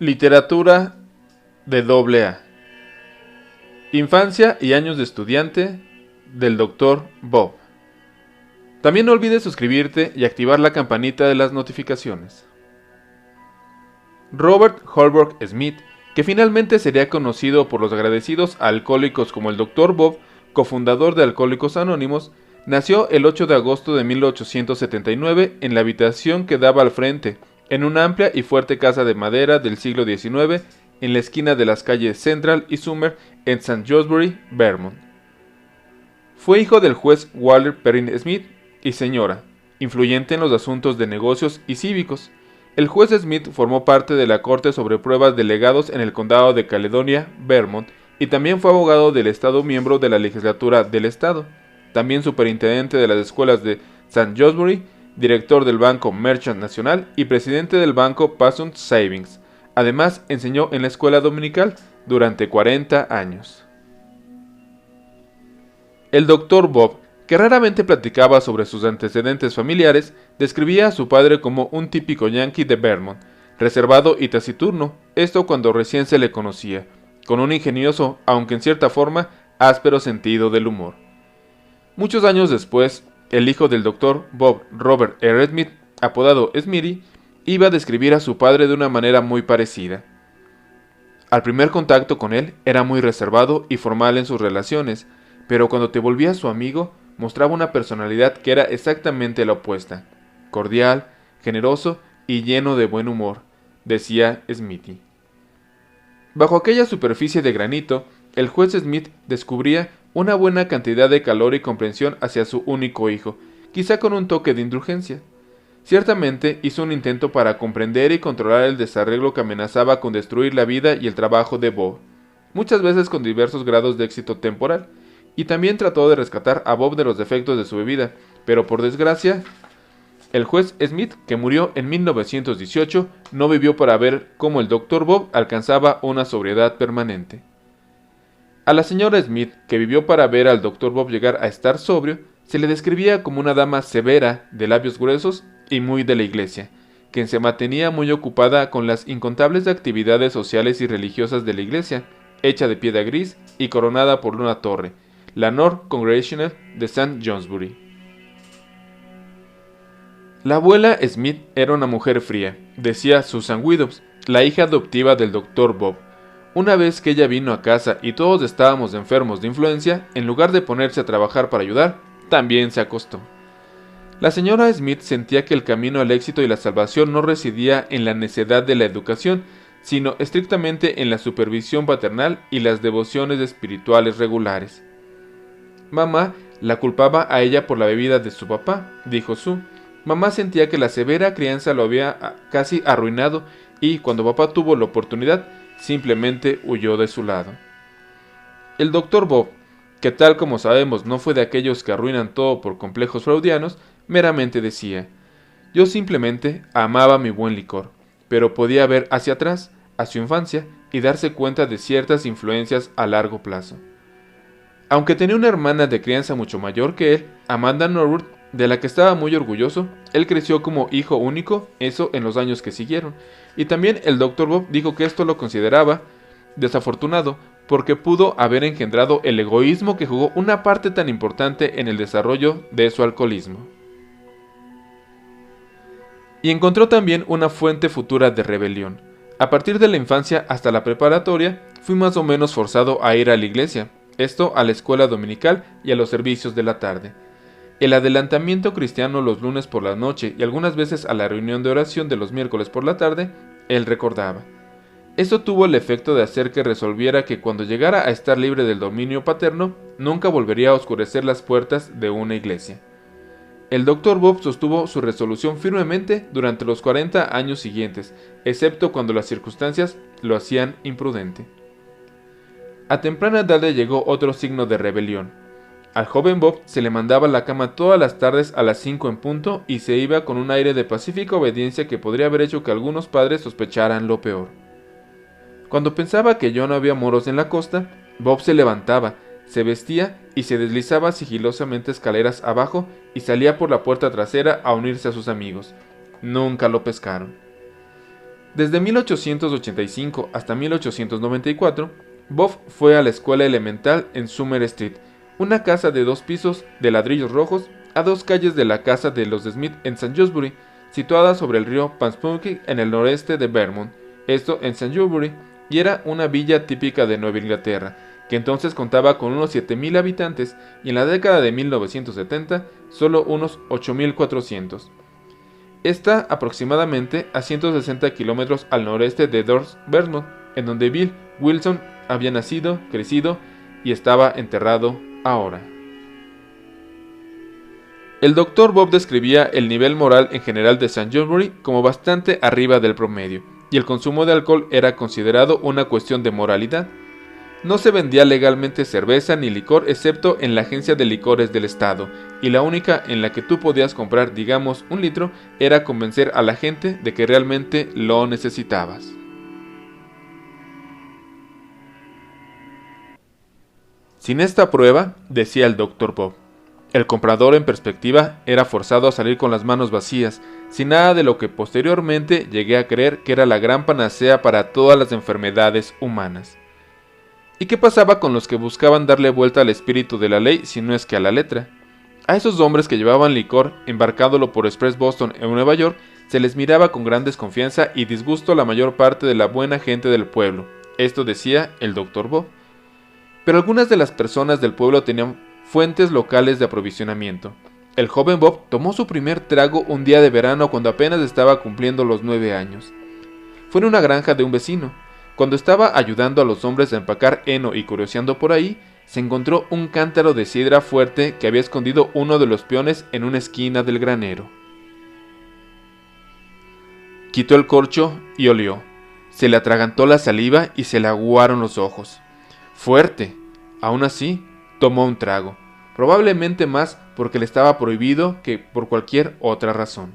Literatura de AA. Infancia y años de estudiante del Dr. Bob. También no olvides suscribirte y activar la campanita de las notificaciones. Robert Holbrook Smith, que finalmente sería conocido por los agradecidos alcohólicos como el Dr. Bob, cofundador de Alcohólicos Anónimos, nació el 8 de agosto de 1879 en la habitación que daba al frente, en una amplia y fuerte casa de madera del siglo XIX, en la esquina de las calles Central y Summer en St. Johnbury, Vermont. Fue hijo del juez Walter Perrin Smith y señora, influyente en los asuntos de negocios y cívicos. El juez Smith formó parte de la Corte sobre Pruebas de Legados en el condado de Caledonia, Vermont, y también fue abogado del estado miembro de la legislatura del estado, también superintendente de las escuelas de St. Johnbury, director del Banco Merchant Nacional y presidente del Banco Parsons Savings. Además, enseñó en la escuela dominical durante 40 años. El Dr. Bob, que raramente platicaba sobre sus antecedentes familiares, describía a su padre como un típico yankee de Vermont, reservado y taciturno, esto cuando recién se le conocía, con un ingenioso, aunque en cierta forma, áspero sentido del humor. Muchos años después, el hijo del Dr. Bob, Robert R. Smith, apodado Smitty, iba a describir a su padre de una manera muy parecida. Al primer contacto con él era muy reservado y formal en sus relaciones, pero cuando te volvías su amigo, mostraba una personalidad que era exactamente la opuesta, cordial, generoso y lleno de buen humor, decía Smitty. Bajo aquella superficie de granito, el juez Smith descubría una buena cantidad de calor y comprensión hacia su único hijo, quizá con un toque de indulgencia. Ciertamente hizo un intento para comprender y controlar el desarreglo que amenazaba con destruir la vida y el trabajo de Bob, muchas veces con diversos grados de éxito temporal, y también trató de rescatar a Bob de los defectos de su bebida, pero por desgracia, el juez Smith, que murió en 1918, no vivió para ver cómo el Dr. Bob alcanzaba una sobriedad permanente. A la señora Smith, que vivió para ver al Dr. Bob llegar a estar sobrio, se le describía como una dama severa, de labios gruesos y muy de la iglesia, quien se mantenía muy ocupada con las incontables actividades sociales y religiosas de la iglesia, hecha de piedra gris y coronada por una torre, la North Congregational de St. Johnbury. La abuela Smith era una mujer fría, decía Susan Widows, la hija adoptiva del Dr. Bob. Una vez que ella vino a casa y todos estábamos enfermos de influenza, en lugar de ponerse a trabajar para ayudar, también se acostó. La señora Smith sentía que el camino al éxito y la salvación no residía en la necedad de la educación, sino estrictamente en la supervisión paternal y las devociones espirituales regulares. Mamá la culpaba a ella por la bebida de su papá, dijo Sue. Mamá sentía que la severa crianza lo había casi arruinado y, cuando papá tuvo la oportunidad, simplemente huyó de su lado. El Dr. Bob, que tal como sabemos no fue de aquellos que arruinan todo por complejos freudianos, meramente decía: yo simplemente amaba mi buen licor, pero podía ver hacia atrás, a su infancia, y darse cuenta de ciertas influencias a largo plazo. Aunque tenía una hermana de crianza mucho mayor que él, Amanda Norwood, de la que estaba muy orgulloso, él creció como hijo único, eso en los años que siguieron, y también el Dr. Bob dijo que esto lo consideraba desafortunado, porque pudo haber engendrado el egoísmo que jugó una parte tan importante en el desarrollo de su alcoholismo. Y encontró también una fuente futura de rebelión. A partir de la infancia hasta la preparatoria, fui más o menos forzado a ir a la iglesia, esto a la escuela dominical y a los servicios de la tarde. El adelantamiento cristiano los lunes por la noche y algunas veces a la reunión de oración de los miércoles por la tarde, él recordaba. Esto tuvo el efecto de hacer que resolviera que cuando llegara a estar libre del dominio paterno, nunca volvería a oscurecer las puertas de una iglesia. El Dr. Bob sostuvo su resolución firmemente durante los 40 años siguientes, excepto cuando las circunstancias lo hacían imprudente. A temprana edad le llegó otro signo de rebelión. Al joven Bob se le mandaba a la cama todas las tardes a las 5 en punto y se iba con un aire de pacífica obediencia que podría haber hecho que algunos padres sospecharan lo peor. Cuando pensaba que ya no había moros en la costa, Bob se levantaba, se vestía y se deslizaba sigilosamente escaleras abajo y salía por la puerta trasera a unirse a sus amigos. Nunca lo pescaron. Desde 1885 hasta 1894, Bob fue a la escuela elemental en Summer Street, una casa de 2 pisos de ladrillos rojos a 2 calles de la casa de los Smith en St. Shrewsbury, situada sobre el río Passapequa en el noreste de Vermont, esto en St. Shrewsbury, y era una villa típica de Nueva Inglaterra, que entonces contaba con unos 7.000 habitantes y en la década de 1970 solo unos 8.400. Está aproximadamente a 160 kilómetros al noreste de Dorset, Vermont, en donde Bill Wilson había nacido, crecido y estaba enterrado ahora. El Dr. Bob describía el nivel moral en general de St. Shrewsbury como bastante arriba del promedio, y el consumo de alcohol era considerado una cuestión de moralidad. No se vendía legalmente cerveza ni licor excepto en la agencia de licores del estado, y la única en la que tú podías comprar, digamos, 1 litro, era convencer a la gente de que realmente lo necesitabas. Sin esta prueba, decía el Dr. Bob, el comprador en perspectiva era forzado a salir con las manos vacías, sin nada de lo que posteriormente llegué a creer que era la gran panacea para todas las enfermedades humanas. ¿Y qué pasaba con los que buscaban darle vuelta al espíritu de la ley si no es que a la letra? A esos hombres que llevaban licor, embarcándolo por Express Boston en Nueva York, se les miraba con gran desconfianza y disgusto a la mayor parte de la buena gente del pueblo. Esto decía el Dr. Bob. Pero algunas de las personas del pueblo tenían fuentes locales de aprovisionamiento. El joven Bob tomó su primer trago un día de verano cuando apenas estaba cumpliendo los 9 años. Fue en una granja de un vecino. Cuando estaba ayudando a los hombres a empacar heno y curioseando por ahí, se encontró un cántaro de sidra fuerte que había escondido uno de los peones en una esquina del granero. Quitó el corcho y olió. Se le atragantó la saliva y se le aguaron los ojos. Fuerte. Aún así, tomó un trago. Probablemente más porque le estaba prohibido que por cualquier otra razón.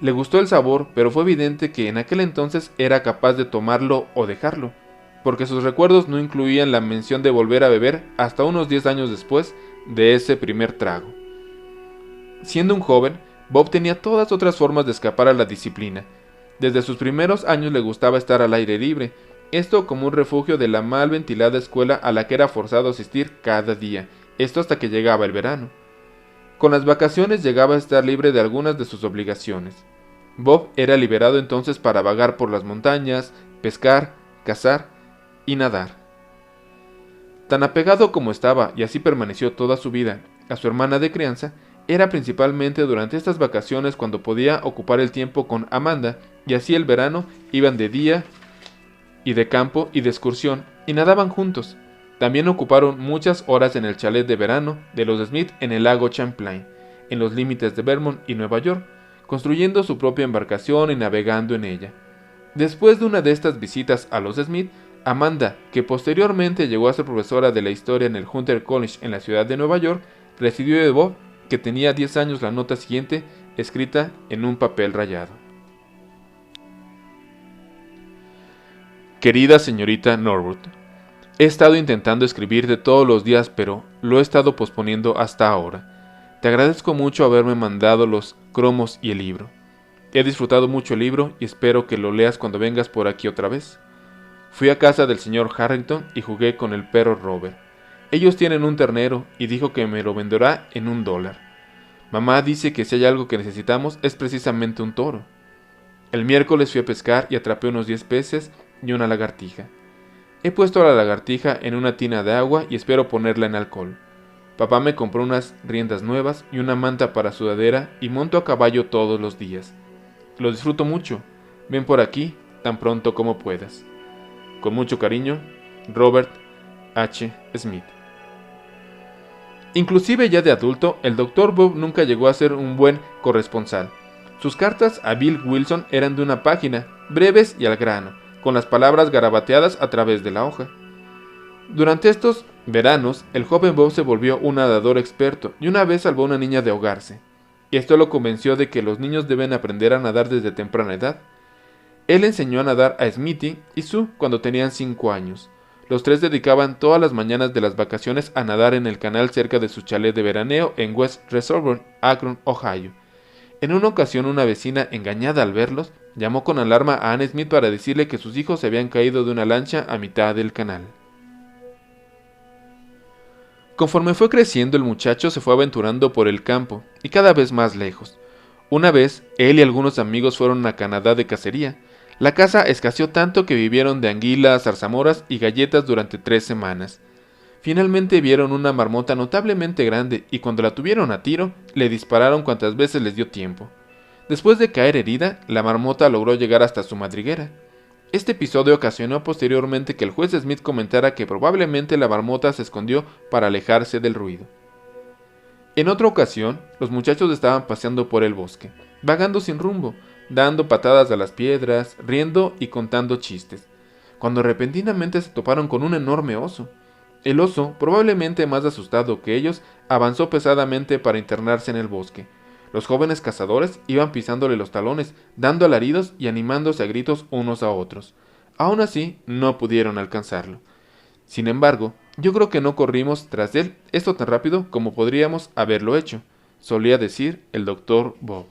Le gustó el sabor, pero fue evidente que en aquel entonces era capaz de tomarlo o dejarlo, porque sus recuerdos no incluían la mención de volver a beber hasta unos 10 años después de ese primer trago. Siendo un joven, Bob tenía todas otras formas de escapar a la disciplina. Desde sus primeros años le gustaba estar al aire libre, esto como un refugio de la mal ventilada escuela a la que era forzado a asistir cada día, esto hasta que llegaba el verano. Con las vacaciones llegaba a estar libre de algunas de sus obligaciones. Bob era liberado entonces para vagar por las montañas, pescar, cazar y nadar. Tan apegado como estaba, y así permaneció toda su vida, a su hermana de crianza, era principalmente durante estas vacaciones cuando podía ocupar el tiempo con Amanda, y así el verano iban de día y de campo y de excursión, y nadaban juntos. También ocuparon muchas horas en el chalet de verano de los Smith en el lago Champlain, en los límites de Vermont y Nueva York, construyendo su propia embarcación y navegando en ella. Después de una de estas visitas a los Smith, Amanda, que posteriormente llegó a ser profesora de la historia en el Hunter College en la ciudad de Nueva York, recibió de Bob, que tenía 10 años, la nota siguiente, escrita en un papel rayado. Querida señorita Norwood, he estado intentando escribirte todos los días, pero lo he estado posponiendo hasta ahora. Te agradezco mucho haberme mandado los cromos y el libro. He disfrutado mucho el libro y espero que lo leas cuando vengas por aquí otra vez. Fui a casa del señor Harrington y jugué con el perro Robert. Ellos tienen un ternero y dijo que me lo venderá en $1. Mamá dice que si hay algo que necesitamos es precisamente un toro. El miércoles fui a pescar y atrapé unos 10 peces y una lagartija. He puesto a la lagartija en una tina de agua y espero ponerla en alcohol. Papá me compró unas riendas nuevas y una manta para sudadera y monto a caballo todos los días. Lo disfruto mucho. Ven por aquí tan pronto como puedas. Con mucho cariño, Robert H. Smith. Inclusive ya de adulto, el Dr. Bob nunca llegó a ser un buen corresponsal. Sus cartas a Bill Wilson eran de una página, breves y al grano, con las palabras garabateadas a través de la hoja. Durante estos veranos, el joven Bob se volvió un nadador experto y una vez salvó a una niña de ahogarse. Y esto lo convenció de que los niños deben aprender a nadar desde temprana edad. Él enseñó a nadar a Smithy y Sue cuando tenían 5 años. Los tres dedicaban todas las mañanas de las vacaciones a nadar en el canal cerca de su chalet de veraneo en West Reservoir, Akron, Ohio. En una ocasión una vecina, engañada al verlos, Llamó con alarma a Anne Smith para decirle que sus hijos se habían caído de una lancha a mitad del canal. Conforme fue creciendo, el muchacho se fue aventurando por el campo, y cada vez más lejos. Una vez, él y algunos amigos fueron a Canadá de cacería. La caza escaseó tanto que vivieron de anguilas, zarzamoras y galletas durante 3 semanas. Finalmente vieron una marmota notablemente grande y cuando la tuvieron a tiro, le dispararon cuantas veces les dio tiempo. Después de caer herida, la marmota logró llegar hasta su madriguera. Este episodio ocasionó posteriormente que el juez Smith comentara que probablemente la marmota se escondió para alejarse del ruido. En otra ocasión, los muchachos estaban paseando por el bosque, vagando sin rumbo, dando patadas a las piedras, riendo y contando chistes, cuando repentinamente se toparon con un enorme oso. El oso, probablemente más asustado que ellos, avanzó pesadamente para internarse en el bosque. Los jóvenes cazadores iban pisándole los talones, dando alaridos y animándose a gritos unos a otros. Aún así, no pudieron alcanzarlo. Sin embargo, yo creo que no corrimos tras él esto tan rápido como podríamos haberlo hecho, solía decir el Dr. Bob.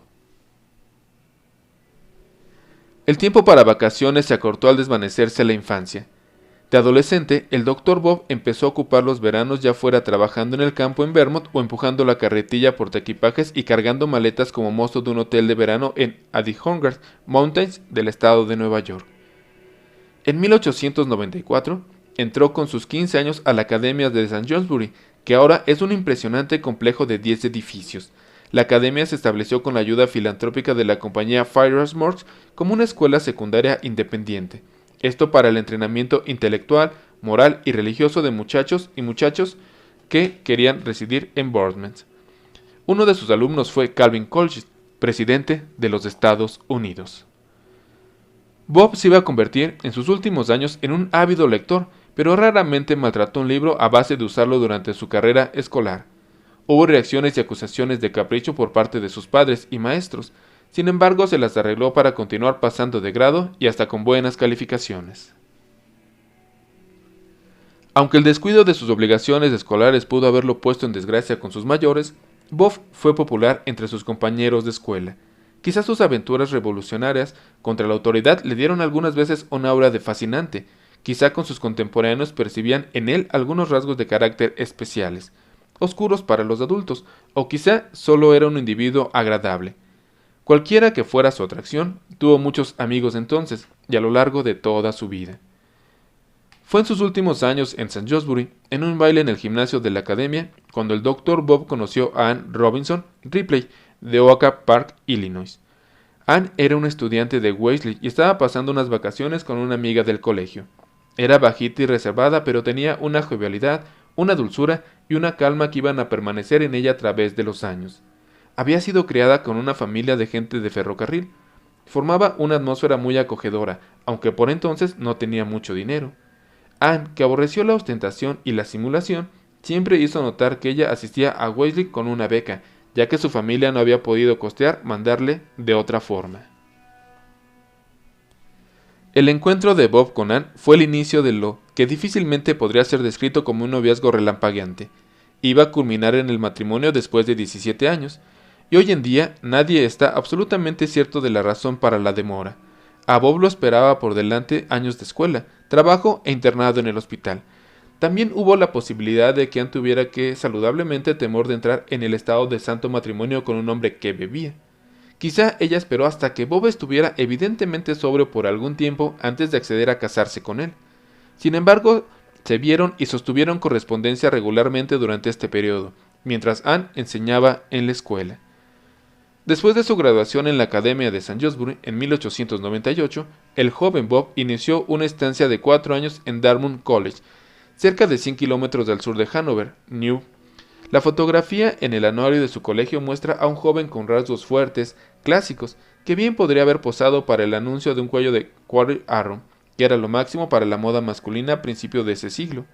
El tiempo para vacaciones se acortó al desvanecerse la infancia. De adolescente, el Dr. Bob empezó a ocupar los veranos ya fuera trabajando en el campo en Vermont o empujando la carretilla portaequipajes y cargando maletas como mozo de un hotel de verano en Adirondack Mountains del estado de Nueva York. En 1894, entró con sus 15 años a la Academia de St. Johnsbury, que ahora es un impresionante complejo de 10 edificios. La academia se estableció con la ayuda filantrópica de la compañía Friars Morse como una escuela secundaria independiente. Esto para el entrenamiento intelectual, moral y religioso de muchachos y muchachas que querían residir en Bournemouth. Uno de sus alumnos fue Calvin Coolidge, presidente de los Estados Unidos. Bob se iba a convertir en sus últimos años en un ávido lector, pero raramente maltrató un libro a base de usarlo durante su carrera escolar. Hubo reacciones y acusaciones de capricho por parte de sus padres y maestros. Sin embargo, se las arregló para continuar pasando de grado y hasta con buenas calificaciones. Aunque el descuido de sus obligaciones escolares pudo haberlo puesto en desgracia con sus mayores, Bob fue popular entre sus compañeros de escuela. Quizás sus aventuras revolucionarias contra la autoridad le dieron algunas veces una aura de fascinante. Quizá con sus contemporáneos percibían en él algunos rasgos de carácter especiales, oscuros para los adultos, o quizá solo era un individuo agradable. Cualquiera que fuera su atracción, tuvo muchos amigos entonces, y a lo largo de toda su vida. Fue en sus últimos años en St. Johnsbury, en un baile en el gimnasio de la academia, cuando el Dr. Bob conoció a Anne Robinson Ripley, de Oak Park, Illinois. Anne era una estudiante de Wellesley y estaba pasando unas vacaciones con una amiga del colegio. Era bajita y reservada, pero tenía una jovialidad, una dulzura y una calma que iban a permanecer en ella a través de los años. Había sido criada con una familia de gente de ferrocarril. Formaba una atmósfera muy acogedora, aunque por entonces no tenía mucho dinero. Anne, que aborreció la ostentación y la simulación, siempre hizo notar que ella asistía a Wellesley con una beca, ya que su familia no había podido costear mandarle de otra forma. El encuentro de Bob con Anne fue el inicio de lo que difícilmente podría ser descrito como un noviazgo relampagueante. Iba a culminar en el matrimonio después de 17 años, y hoy en día nadie está absolutamente cierto de la razón para la demora. A Bob lo esperaba por delante años de escuela, trabajo e internado en el hospital. También hubo la posibilidad de que Anne tuviera que saludablemente temor de entrar en el estado de santo matrimonio con un hombre que bebía. Quizá ella esperó hasta que Bob estuviera evidentemente sobrio por algún tiempo antes de acceder a casarse con él. Sin embargo, se vieron y sostuvieron correspondencia regularmente durante este periodo, mientras Anne enseñaba en la escuela. Después de su graduación en la Academia de St. Johnsbury en 1898, el joven Bob inició una estancia de 4 años en Dartmouth College, cerca de 100 kilómetros al sur de Hanover, New. La fotografía en el anuario de su colegio muestra a un joven con rasgos fuertes, clásicos, que bien podría haber posado para el anuncio de un cuello de quarter arrow, que era lo máximo para la moda masculina a principios de ese siglo.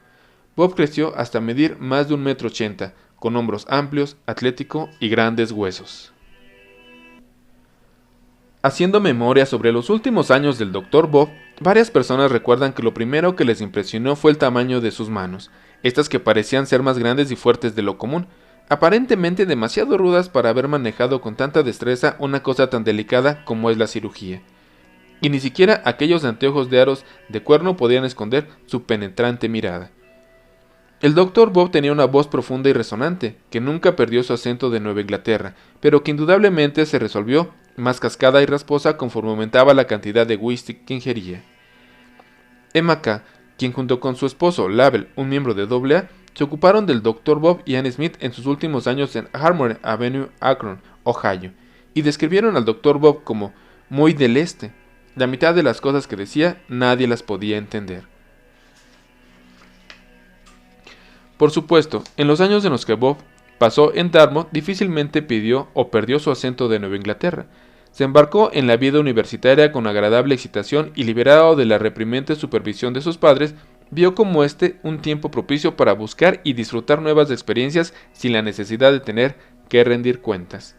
Bob creció hasta medir más de 1,80 m, con hombros amplios, atlético y grandes huesos. Haciendo memoria sobre los últimos años del Dr. Bob, varias personas recuerdan que lo primero que les impresionó fue el tamaño de sus manos, estas que parecían ser más grandes y fuertes de lo común, aparentemente demasiado rudas para haber manejado con tanta destreza una cosa tan delicada como es la cirugía. y ni siquiera aquellos anteojos de aros de cuerno podían esconder su penetrante mirada. El Dr. Bob tenía una voz profunda y resonante, que nunca perdió su acento de Nueva Inglaterra, pero que indudablemente se resolvió más cascada y rasposa conforme aumentaba la cantidad de whisky que ingería. Emma K., quien junto con su esposo, Label, un miembro de AA, se ocuparon del Dr. Bob y Anne Smith en sus últimos años en Harmony Avenue, Akron, Ohio, y describieron al Dr. Bob como muy del este. La mitad de las cosas que decía nadie las podía entender. Por supuesto, en los años en los que Bob pasó en Dartmouth difícilmente pidió o perdió su acento de Nueva Inglaterra. Se embarcó en la vida universitaria con agradable excitación y liberado de la reprimente supervisión de sus padres, vio como un tiempo propicio para buscar y disfrutar nuevas experiencias sin la necesidad de tener que rendir cuentas.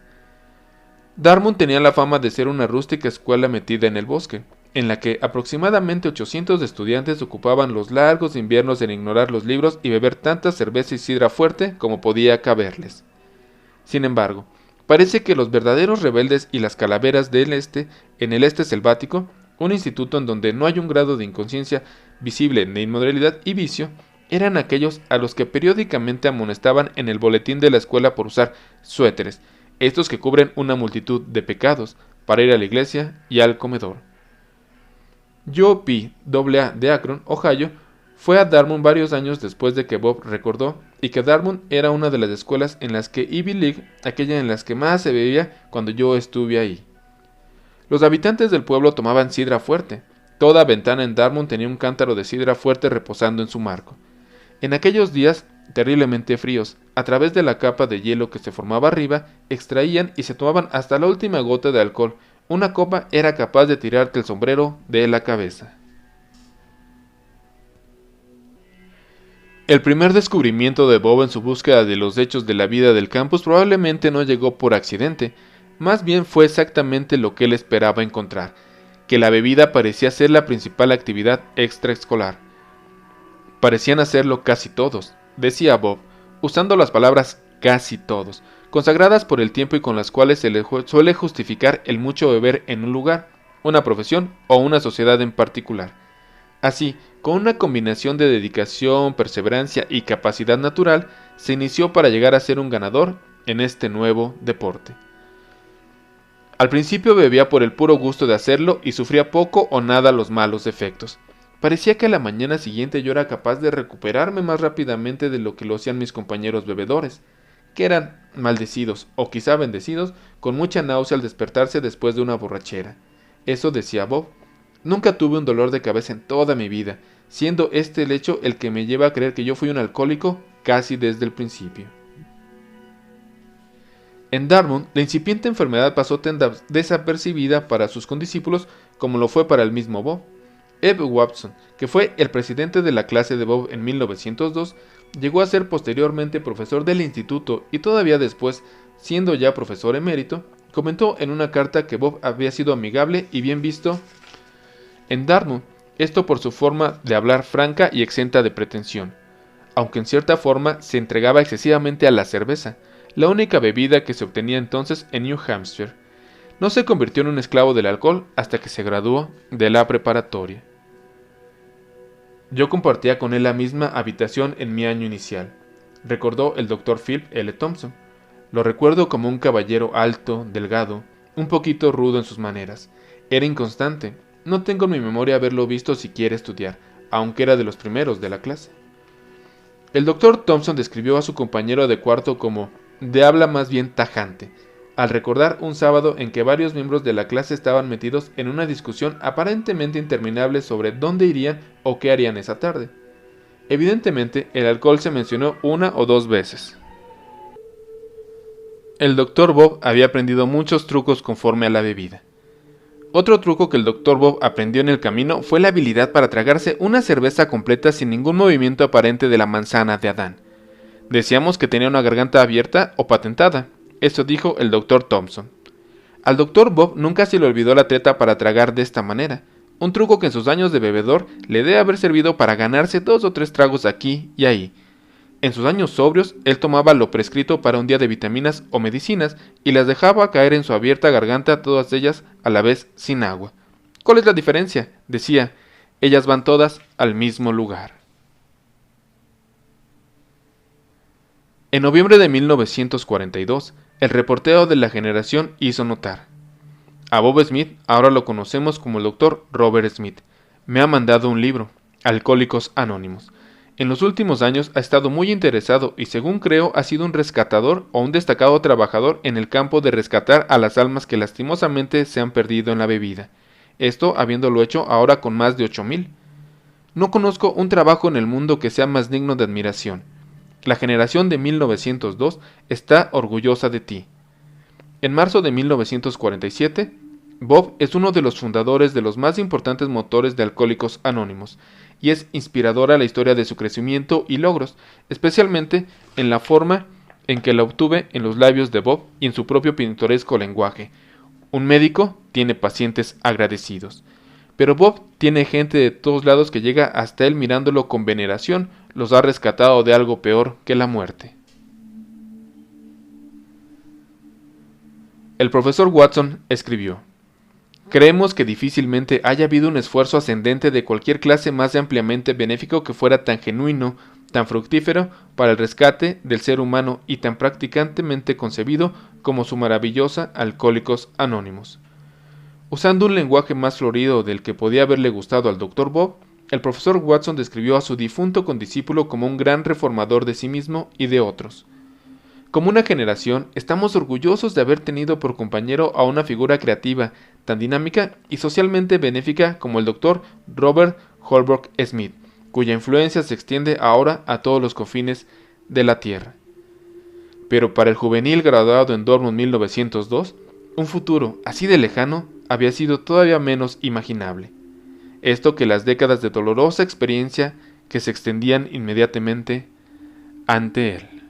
Dartmouth tenía la fama de ser una rústica escuela metida en el bosque, en la que aproximadamente 800 estudiantes ocupaban los largos inviernos en ignorar los libros y beber tanta cerveza y sidra fuerte como podía caberles. Sin embargo, parece que los verdaderos rebeldes y las calaveras en el este selvático, un instituto en donde no hay un grado de inconsciencia visible de inmoralidad y vicio, eran aquellos a los que periódicamente amonestaban en el boletín de la escuela por usar suéteres, estos que cubren una multitud de pecados, para ir a la iglesia y al comedor. Joe P. AA de Akron, Ohio, fue a Dartmouth varios años después de que Bob recordó, y que Dartmouth era una de las escuelas en las que Ivy League, aquella en las que más se bebía cuando yo estuve ahí. Los habitantes del pueblo tomaban sidra fuerte. Toda ventana en Dartmouth tenía un cántaro de sidra fuerte reposando en su marco. En aquellos días terriblemente fríos, a través de la capa de hielo que se formaba arriba, extraían y se tomaban hasta la última gota de alcohol. Una copa era capaz de tirarte el sombrero de la cabeza. El primer descubrimiento de Bob en su búsqueda de los hechos de la vida del campus probablemente no llegó por accidente, más bien fue exactamente lo que él esperaba encontrar, que la bebida parecía ser la principal actividad extraescolar. Parecían hacerlo casi todos, decía Bob, usando las palabras casi todos, consagradas por el tiempo y con las cuales se le suele justificar el mucho beber en un lugar, una profesión o una sociedad en particular. Así, con una combinación de dedicación, perseverancia y capacidad natural, se inició para llegar a ser un ganador en este nuevo deporte. Al principio bebía por el puro gusto de hacerlo y sufría poco o nada los malos efectos. Parecía que a la mañana siguiente yo era capaz de recuperarme más rápidamente de lo que lo hacían mis compañeros bebedores, que eran maldecidos o quizá bendecidos con mucha náusea al despertarse después de una borrachera. Eso decía Bob. Nunca tuve un dolor de cabeza en toda mi vida, siendo este el hecho el que me lleva a creer que yo fui un alcohólico casi desde el principio. En Dartmouth, la incipiente enfermedad pasó tan desapercibida para sus condiscípulos como lo fue para el mismo Bob. Ebb Watson, que fue el presidente de la clase de Bob en 1902, llegó a ser posteriormente profesor del instituto y todavía después, siendo ya profesor emérito, comentó en una carta que Bob había sido amigable y bien visto en Dartmouth, esto por su forma de hablar franca y exenta de pretensión, aunque en cierta forma se entregaba excesivamente a la cerveza, la única bebida que se obtenía entonces en New Hampshire. No se convirtió en un esclavo del alcohol hasta que se graduó de la preparatoria. Yo compartía con él la misma habitación en mi año inicial, recordó el Dr. Philip L. Thompson. Lo recuerdo como un caballero alto, delgado, un poquito rudo en sus maneras. Era inconstante. No tengo en mi memoria haberlo visto siquiera estudiar, aunque era de los primeros de la clase. El Dr. Thompson describió a su compañero de cuarto como de habla más bien tajante, al recordar un sábado en que varios miembros de la clase estaban metidos en una discusión aparentemente interminable sobre dónde irían o qué harían esa tarde. Evidentemente, el alcohol se mencionó una o dos veces. El Dr. Bob había aprendido muchos trucos conforme a la bebida. Otro truco que el Dr. Bob aprendió en el camino fue la habilidad para tragarse una cerveza completa sin ningún movimiento aparente de la manzana de Adán. Decíamos que tenía una garganta abierta o patentada. Eso dijo el Dr. Thompson. Al Dr. Bob nunca se le olvidó la treta para tragar de esta manera, un truco que en sus años de bebedor le debe haber servido para ganarse 2 o 3 tragos aquí y ahí. En sus años sobrios, él tomaba lo prescrito para un día de vitaminas o medicinas y las dejaba caer en su abierta garganta, todas ellas a la vez sin agua. ¿Cuál es la diferencia? Decía, ellas van todas al mismo lugar. En noviembre de 1942, el reportero de La Generación hizo notar: a Bob Smith ahora lo conocemos como el Dr. Robert Smith. Me ha mandado un libro, Alcohólicos Anónimos. En los últimos años ha estado muy interesado y, según creo, ha sido un rescatador o un destacado trabajador en el campo de rescatar a las almas que lastimosamente se han perdido en la bebida. Esto habiéndolo hecho ahora con más de 8,000. No conozco un trabajo en el mundo que sea más digno de admiración. La generación de 1902 está orgullosa de ti. En marzo de 1947, Bob es uno de los fundadores de los más importantes motores de Alcohólicos Anónimos, y es inspiradora la historia de su crecimiento y logros, especialmente en la forma en que la obtuve en los labios de Bob y en su propio pintoresco lenguaje. Un médico tiene pacientes agradecidos, pero Bob tiene gente de todos lados que llega hasta él mirándolo con veneración, los ha rescatado de algo peor que la muerte. El profesor Watson escribió: creemos que difícilmente haya habido un esfuerzo ascendente de cualquier clase más ampliamente benéfico que fuera tan genuino, tan fructífero para el rescate del ser humano y tan prácticamente concebido como su maravillosa Alcohólicos Anónimos. Usando un lenguaje más florido del que podía haberle gustado al Dr. Bob, el profesor Watson describió a su difunto condiscípulo como un gran reformador de sí mismo y de otros. Como una generación, estamos orgullosos de haber tenido por compañero a una figura creativa, tan dinámica y socialmente benéfica como el Dr. Robert Holbrook Smith, cuya influencia se extiende ahora a todos los confines de la Tierra. Pero para el juvenil graduado en Dortmund 1902, un futuro así de lejano había sido todavía menos imaginable. Esto que las décadas de dolorosa experiencia que se extendían inmediatamente ante él.